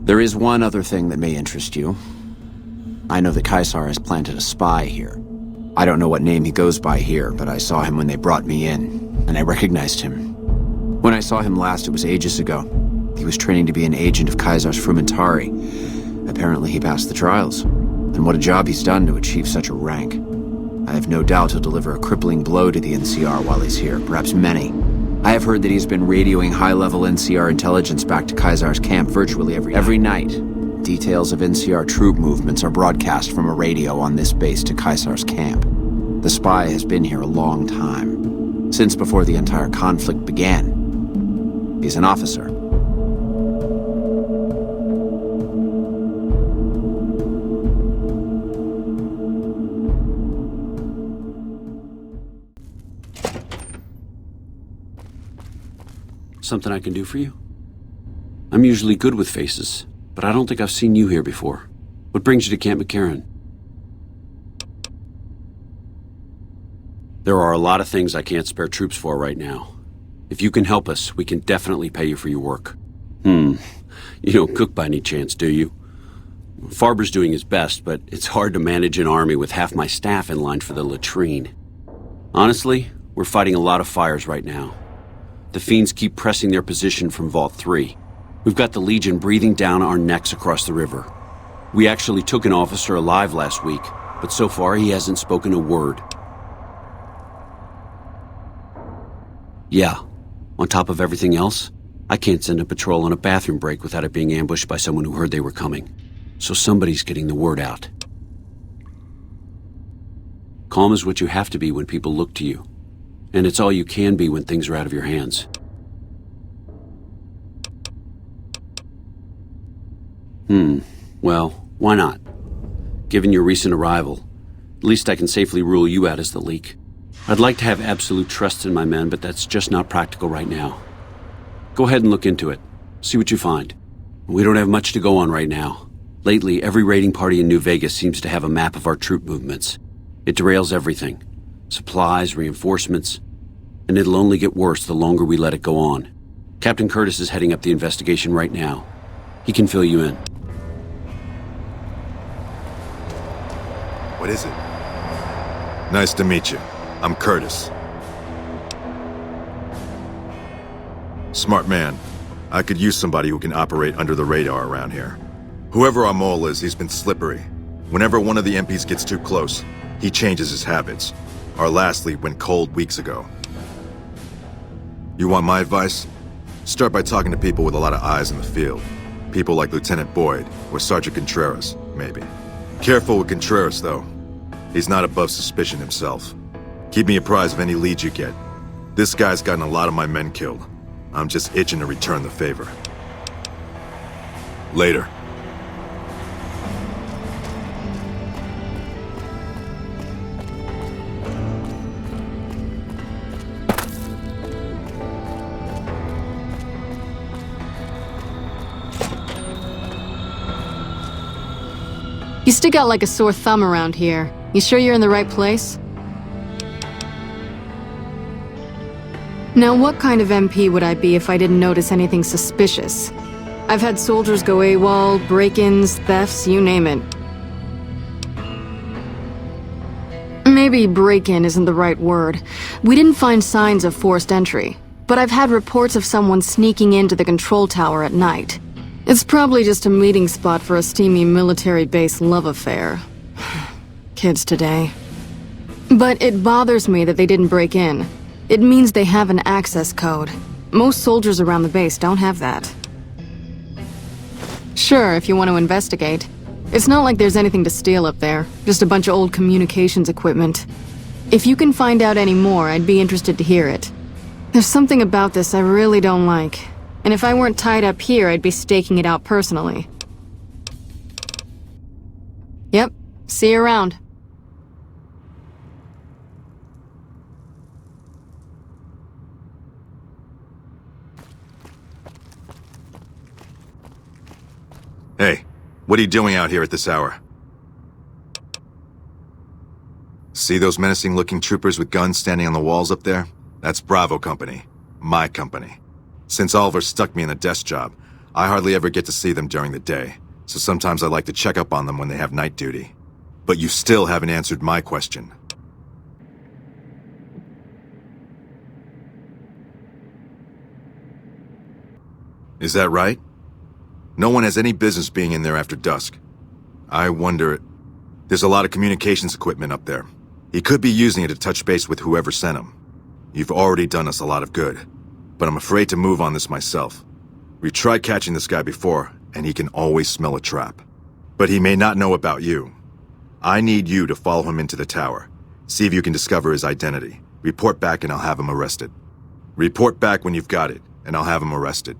There is one other thing that may interest you. I know that Caesar has planted a spy here. I don't know what name he goes by here, but I saw him when they brought me in, and I recognized him. When I saw him last, it was ages ago. He was training to be an agent of Caesar's Frumentari. Apparently he passed the trials. And what a job he's done to achieve such a rank. I have no doubt he'll deliver a crippling blow to the NCR while he's here, perhaps many. I have heard that he's been radioing high-level NCR intelligence back to Caesar's camp virtually every night. Details of NCR troop movements are broadcast from a radio on this base to Caesar's camp. The spy has been here a long time, since before the entire conflict began. He's an officer. Something I can do for you? I'm usually good with faces, but I don't think I've seen you here before. What brings you to Camp McCarran? There are a lot of things I can't spare troops for right now. If you can help us, we can definitely pay you for your work. You don't cook by any chance, do you? Farber's doing his best, but it's hard to manage an army with half my staff in line for the latrine. Honestly, we're fighting a lot of fires right now. The Fiends keep pressing their position from Vault 3. We've got the Legion breathing down our necks across the river. We actually took an officer alive last week, but so far he hasn't spoken a word. Yeah, on top of everything else, I can't send a patrol on a bathroom break without it being ambushed by someone who heard they were coming. So somebody's getting the word out. Calm is what you have to be when people look to you. And it's all you can be when things are out of your hands. Well, why not? Given your recent arrival, at least I can safely rule you out as the leak. I'd like to have absolute trust in my men, but that's just not practical right now. Go ahead and look into it. See what you find. We don't have much to go on right now. Lately, every raiding party in New Vegas seems to have a map of our troop movements. It derails everything. Supplies, reinforcements, and it'll only get worse the longer we let it go on. Captain Curtis is heading up the investigation right now. He can fill you in. What is it? Nice to meet you. I'm Curtis. Smart man. I could use somebody who can operate under the radar around here. Whoever our mole is, he's been slippery. Whenever one of the MPs gets too close, he changes his habits. Our last lead went cold weeks ago. You want my advice? Start by talking to people with a lot of eyes in the field. People like Lieutenant Boyd, or Sergeant Contreras, maybe. Careful with Contreras, though. He's not above suspicion himself. Keep me apprised of any leads you get. This guy's gotten a lot of my men killed. I'm just itching to return the favor. Later. You stick out like a sore thumb around here. You sure you're in the right place? Now, what kind of MP would I be if I didn't notice anything suspicious? I've had soldiers go AWOL, break-ins, thefts, you name it. Maybe break-in isn't the right word. We didn't find signs of forced entry, but I've had reports of someone sneaking into the control tower at night. It's probably just a meeting spot for a steamy military base love affair. Kids today. But it bothers me that they didn't break in. It means they have an access code. Most soldiers around the base don't have that. Sure, if you want to investigate. It's not like there's anything to steal up there, just a bunch of old communications equipment. If you can find out any more, I'd be interested to hear it. There's something about this I really don't like. And if I weren't tied up here, I'd be staking it out personally. Yep, see you around. Hey, what are you doing out here at this hour? See those menacing-looking troopers with guns standing on the walls up there? That's Bravo Company. My company. Since Oliver stuck me in a desk job, I hardly ever get to see them during the day, so sometimes I like to check up on them when they have night duty. But you still haven't answered my question. Is that right? No one has any business being in there after dusk. I wonder... There's a lot of communications equipment up there. He could be using it to touch base with whoever sent him. You've already done us a lot of good, but I'm afraid to move on this myself. We tried catching this guy before, and he can always smell a trap. But he may not know about you. I need you to follow him into the tower. See if you can discover his identity. Report back and I'll have him arrested. Report back when you've got it, and I'll have him arrested.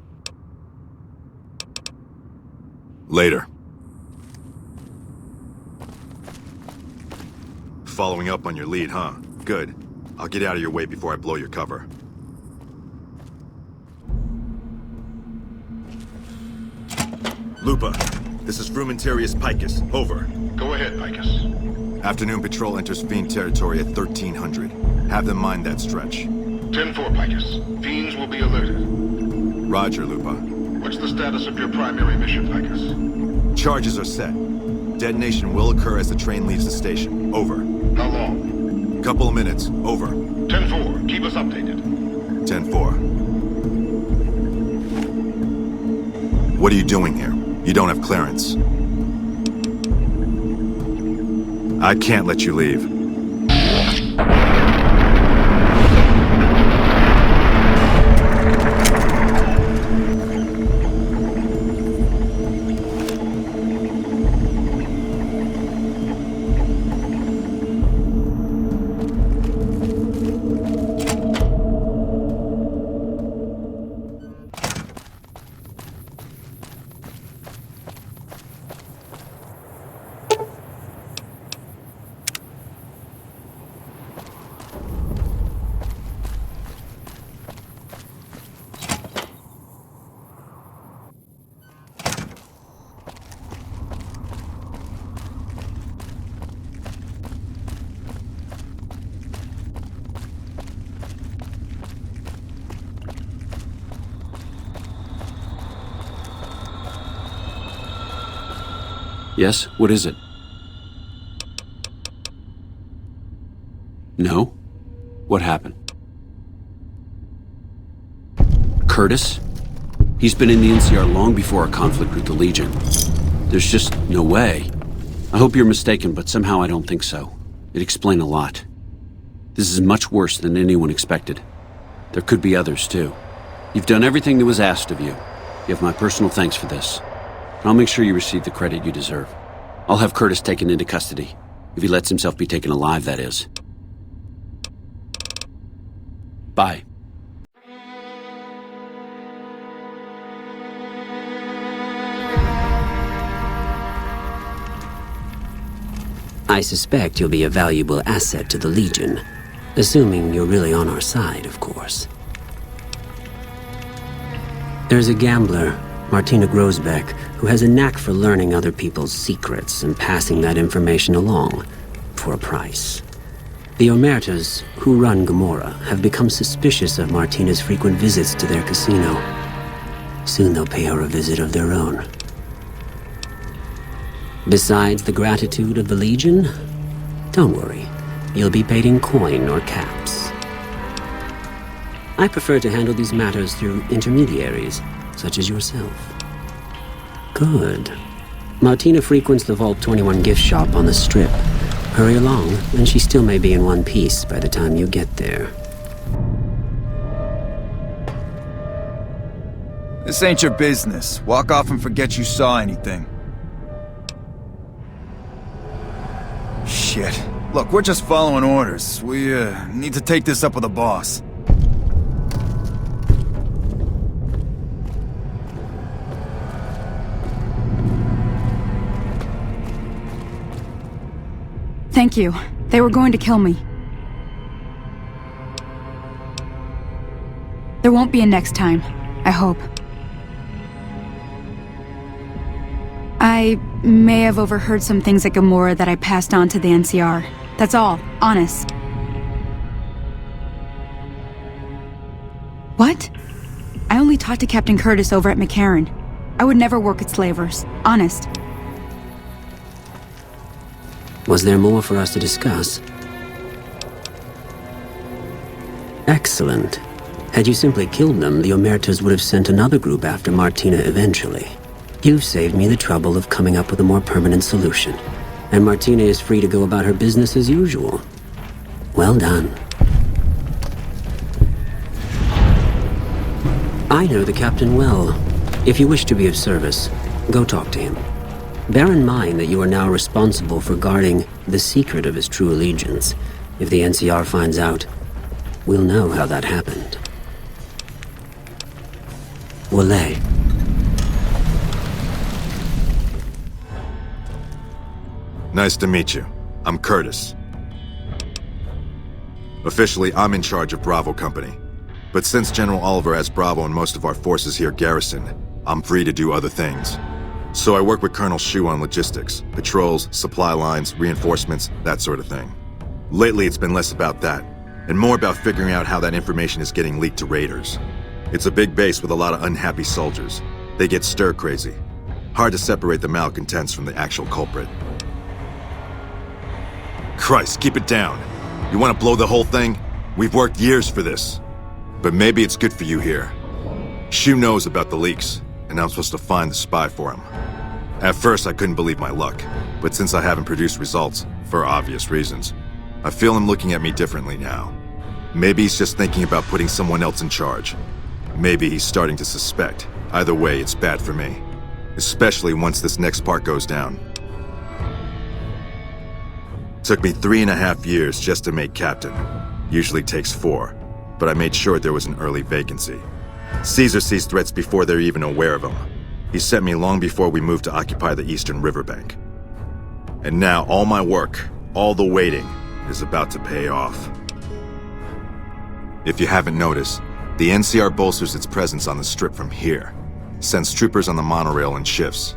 Later. Following up on your lead, huh? Good. I'll get out of your way before I blow your cover. Lupa, this is Frumentarius Picus. Over. Go ahead, Picus. Afternoon patrol enters Fiend territory at 1300. Have them mind that stretch. 10-4, Picus. Fiends will be alerted. Roger, Lupa. What's the status of your primary mission, Picus? Charges are set. Detonation will occur as the train leaves the station. Over. How long? Couple of minutes. Over. 10-4. Keep us updated. 10-4. What are you doing here? You don't have clearance. I can't let you leave. Yes? What is it? No? What happened? Curtis? He's been in the NCR long before our conflict with the Legion. There's just no way. I hope you're mistaken, but somehow I don't think so. It'd explain a lot. This is much worse than anyone expected. There could be others, too. You've done everything that was asked of you. You have my personal thanks for this. I'll make sure you receive the credit you deserve. I'll have Curtis taken into custody. If he lets himself be taken alive, that is. Bye. I suspect you'll be a valuable asset to the Legion. Assuming you're really on our side, of course. There's a gambler, Martina Grosbeck, who has a knack for learning other people's secrets and passing that information along, for a price. The Omertas, who run Gamora, have become suspicious of Martina's frequent visits to their casino. Soon they'll pay her a visit of their own. Besides the gratitude of the Legion, don't worry, you'll be paid in coin or caps. I prefer to handle these matters through intermediaries, such as yourself. Good. Martina frequents the Vault 21 gift shop on the Strip. Hurry along, and she still may be in one piece by the time you get there. This ain't your business. Walk off and forget you saw anything. Shit. Look, we're just following orders. We, need to take this up with the boss. Thank you. They were going to kill me. There won't be a next time, I hope. I may have overheard some things at Gamora that I passed on to the NCR. That's all, honest. What? I only talked to Captain Curtis over at McCarran. I would never work with slavers. Honest. Was there more for us to discuss? Excellent. Had you simply killed them, the Omertas would have sent another group after Martina eventually. You've saved me the trouble of coming up with a more permanent solution. And Martina is free to go about her business as usual. Well done. I know the captain well. If you wish to be of service, go talk to him. Bear in mind that you are now responsible for guarding the secret of his true allegiance. If the NCR finds out, we'll know how that happened. Wale. Nice to meet you. I'm Curtis. Officially, I'm in charge of Bravo Company. But since General Oliver has Bravo and most of our forces here garrisoned, I'm free to do other things. So I work with Colonel Shu on logistics, patrols, supply lines, reinforcements, that sort of thing. Lately, it's been less about that, and more about figuring out how that information is getting leaked to raiders. It's a big base with a lot of unhappy soldiers. They get stir-crazy. Hard to separate the malcontents from the actual culprit. Christ, keep it down. You want to blow the whole thing? We've worked years for this. But maybe it's good for you here. Shu knows about the leaks, and I'm supposed to find the spy for him. At first, I couldn't believe my luck, but since I haven't produced results, for obvious reasons, I feel him looking at me differently now. Maybe he's just thinking about putting someone else in charge. Maybe he's starting to suspect. Either way, it's bad for me. Especially once this next part goes down. Took me 3.5 years just to make captain. Usually takes 4, but I made sure there was an early vacancy. Caesar sees threats before they're even aware of them. He sent me long before we moved to occupy the eastern riverbank. And now all my work, all the waiting, is about to pay off. If you haven't noticed, the NCR bolsters its presence on the strip from here. Sends troopers on the monorail in shifts.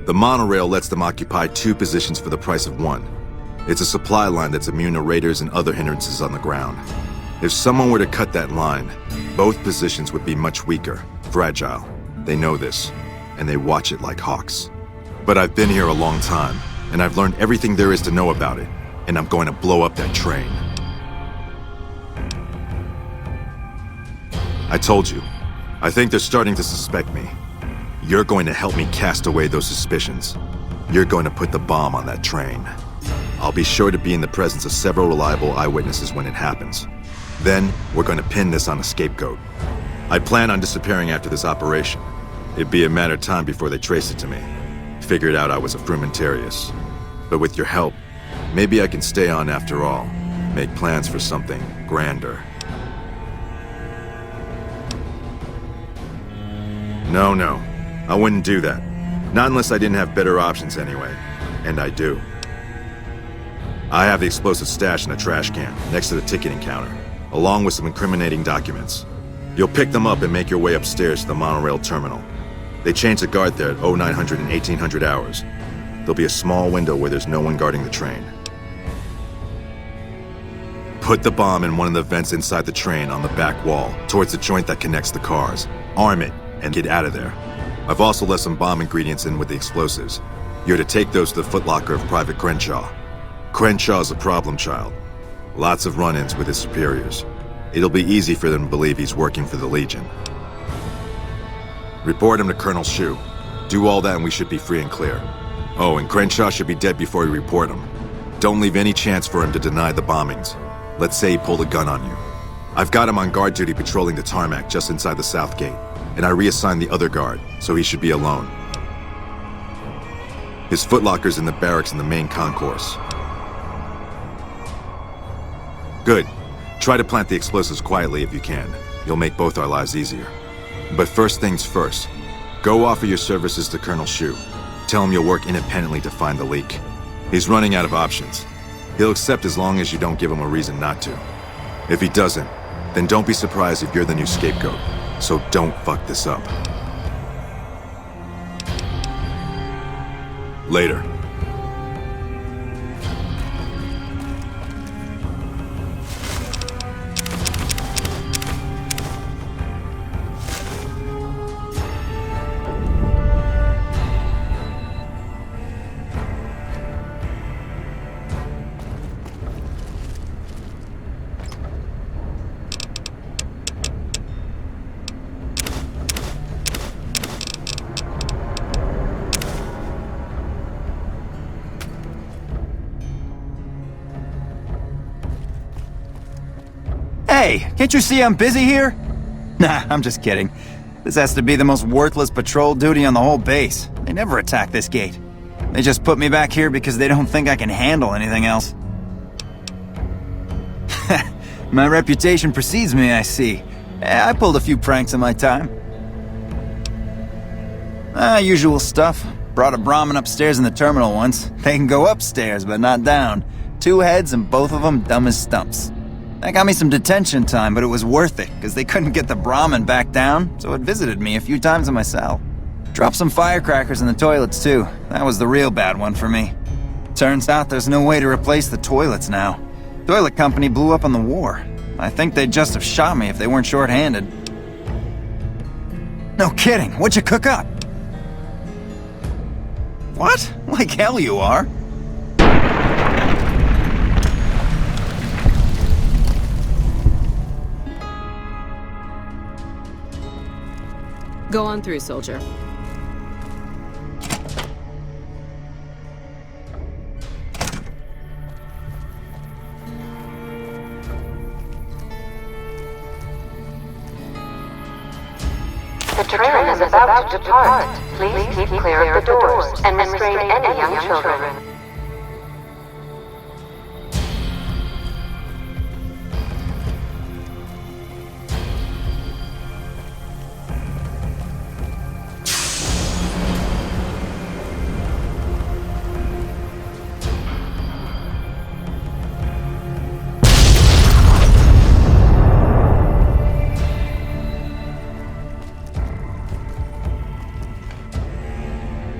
The monorail lets them occupy 2 positions for the price of 1. It's a supply line that's immune to raiders and other hindrances on the ground. If someone were to cut that line, both positions would be much weaker, fragile. They know this, and they watch it like hawks. But I've been here a long time, and I've learned everything there is to know about it, and I'm going to blow up that train. I told you, I think they're starting to suspect me. You're going to help me cast away those suspicions. You're going to put the bomb on that train. I'll be sure to be in the presence of several reliable eyewitnesses when it happens. Then, we're going to pin this on a scapegoat. I plan on disappearing after this operation. It'd be a matter of time before they trace it to me. Figured out I was a frumentarius. But with your help, maybe I can stay on after all. Make plans for something grander. No, I wouldn't do that. Not unless I didn't have better options anyway. And I do. I have the explosive stash in a trash can, next to the ticketing counter, along with some incriminating documents. You'll pick them up and make your way upstairs to the monorail terminal. They change the guard there at 0900 and 1800 hours. There'll be a small window where there's no one guarding the train. Put the bomb in one of the vents inside the train on the back wall, towards the joint that connects the cars. Arm it, and get out of there. I've also left some bomb ingredients in with the explosives. You're to take those to the footlocker of Private Crenshaw. Crenshaw's a problem child. Lots of run-ins with his superiors. It'll be easy for them to believe he's working for the Legion. Report him to Colonel Shu. Do all that and we should be free and clear. Oh, and Crenshaw should be dead before you report him. Don't leave any chance for him to deny the bombings. Let's say he pulled a gun on you. I've got him on guard duty patrolling the tarmac just inside the south gate, and I reassigned the other guard, so he should be alone. His footlocker's in the barracks in the main concourse. Good. Try to plant the explosives quietly if you can. You'll make both our lives easier. But first things first. Go offer your services to Colonel Shu. Tell him you'll work independently to find the leak. He's running out of options. He'll accept as long as you don't give him a reason not to. If he doesn't, then don't be surprised if you're the new scapegoat. So don't fuck this up. Later. Hey, can't you see I'm busy here? Nah, I'm just kidding. This has to be the most worthless patrol duty on the whole base. They never attack this gate. They just put me back here because they don't think I can handle anything else. My reputation precedes me, I see. I pulled a few pranks in my time. Usual stuff. Brought a Brahmin upstairs in the terminal once. They can go upstairs, but not down. 2 heads and both of them dumb as stumps. That got me some detention time, but it was worth it, because they couldn't get the Brahmin back down, so it visited me a few times in my cell. Dropped some firecrackers in the toilets, too. That was the real bad one for me. Turns out there's no way to replace the toilets now. Toilet company blew up in the war. I think they'd just have shot me if they weren't short-handed. No kidding, what'd you cook up? What? Like hell you are. Go on through, soldier. The train is about to depart. Please keep clear of the doors and restrain any young children.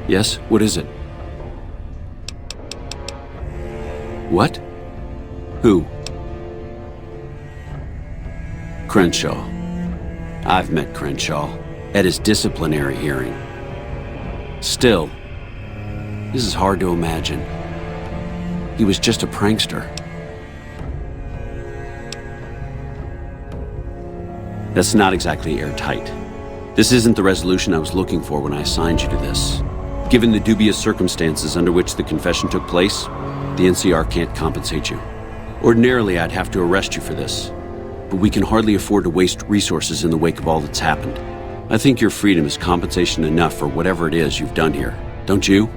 Yes? What is it? What? Who? Crenshaw. I've met Crenshaw at his disciplinary hearing. Still, this is hard to imagine. He was just a prankster. That's not exactly airtight. This isn't the resolution I was looking for when I assigned you to this. Given the dubious circumstances under which the confession took place, the NCR can't compensate you. Ordinarily, I'd have to arrest you for this, but we can hardly afford to waste resources in the wake of all that's happened. I think your freedom is compensation enough for whatever it is you've done here, don't you?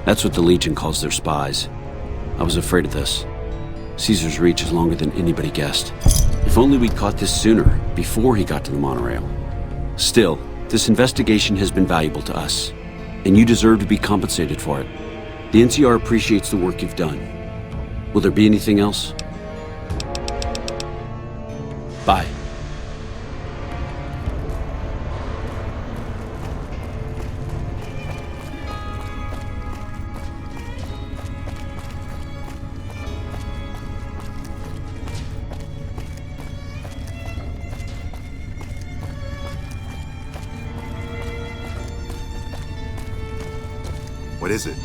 That's what the Legion calls their spies. I was afraid of this. Caesar's reach is longer than anybody guessed. If only we'd caught this sooner, before he got to the monorail. Still, this investigation has been valuable to us, and you deserve to be compensated for it. The NCR appreciates the work you've done. Will there be anything else? Bye. What is it?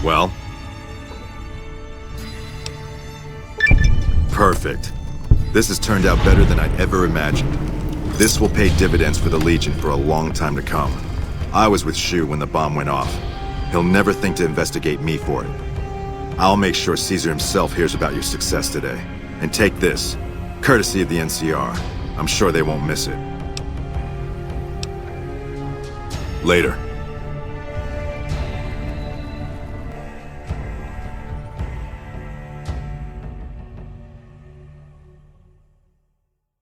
Well? Perfect. This has turned out better than I'd ever imagined. This will pay dividends for the Legion for a long time to come. I was with Shu when the bomb went off. He'll never think to investigate me for it. I'll make sure Caesar himself hears about your success today. And take this, courtesy of the NCR. I'm sure they won't miss it. Later.